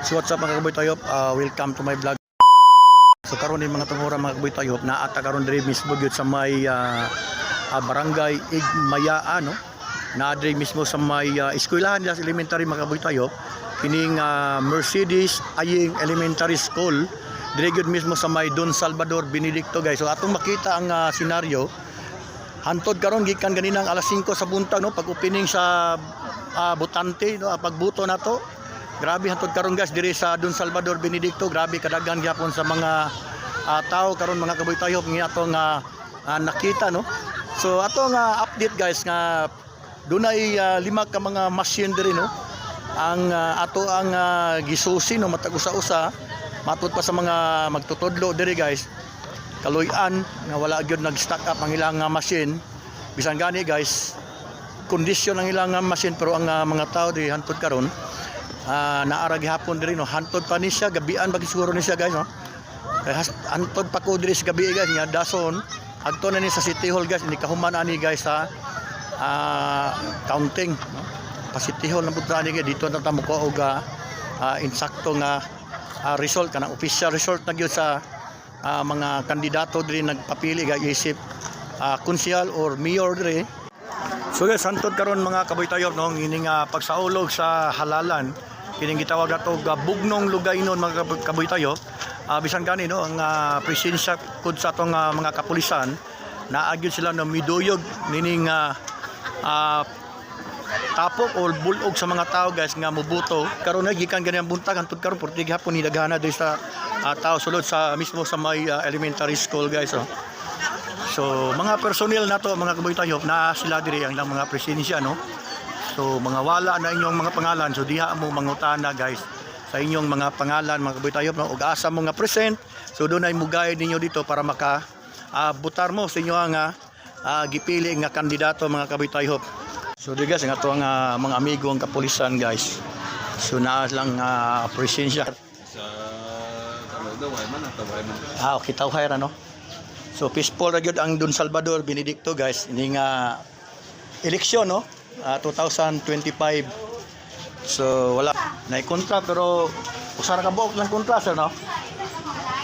So what's up mga kaboy tayo, welcome to my vlog. So karon din mga tungura mga kaboy tayo, naata karon diri mismo gyud sa may barangay Igmaya no. Na diri mismo sa may eskwelahan nila sa elementary mga kaboy tayo. Kining Mercedes Aying Elementary School. Diri gyud mismo sa may Don Salvador Benedicto guys. So atong makita ang senaryo. Hantod karon gikan ganinang alas 5 sa buntag no, pag opening sa botante no, pagbuto nato. Grabe hantod karon guys diri sa Don Salvador Benedicto, grabe kadaghan gyapon sa mga tao karon mga kaboy tayo nga atong nakita no. So atong update guys nga dunay 5 ka mga machine diri no. Ang ato ang gisusi no matag usa-usa matud pa sa mga magtutudlo diri guys. Kaluy-an nga wala gyud nag-stock up ang ilang machine. Bisan gani guys, kondisyon ang ilang machine pero ang mga tao di hantod karon naara gihapon diri no, hantod pa ni siya gabian bagi siguro ni siya guys no. Hantod pa ko diri sa gabi guys nga dason adto na ni sa City Hall guys, ni kahuman ani guys sa counting no. Pa City Hall na butrani guys dito na ta mo ko og insakto nga result kanang official result na gyud sa mga kandidato diri nagpapili ga isip konsyal or mayor diri. So guys, hantod karon mga kaboy tayo no, ining pagsaulog sa halalan kining gitawag nato bugnong lugaynon mga kaboy tayo. Bisan gani no ang presensya kud sa atong mga kapulisan naagid sila na miduyog nining tapok or bulog sa mga tao guys nga mubuto karon gikan gani ang buntag hantod karon portig hapon ni daghana diri sa tao sulod sa mismo sa may elementary school guys oh. So mga personnel nato mga kaboy tayo na sila diri ang mga presensya no. So mga wala na inyong mga pangalan, so diha mo mangutana guys sa inyong mga pangalan mga kaboy tayo no, ug asa mo nga present. So dunay mugay ninyo dito para maka butar mo sa inyo nga gipili nga kandidato mga kaboy tayo. So di guys nga to ang mga amigo ang kapulisan guys. So na lang presensya sa okay tawhay ra no. So peaceful ra gyud ang Don Salvador Benedicto guys ining eleksyon no 2025. So wala na kontra pero usa ra ka buok lang kontra sir no.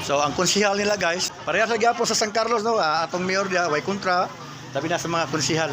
So ang konsehal nila guys parehas ra gyapon sa San Carlos no, atong mayor dia way kontra labi na sa mga konsehal.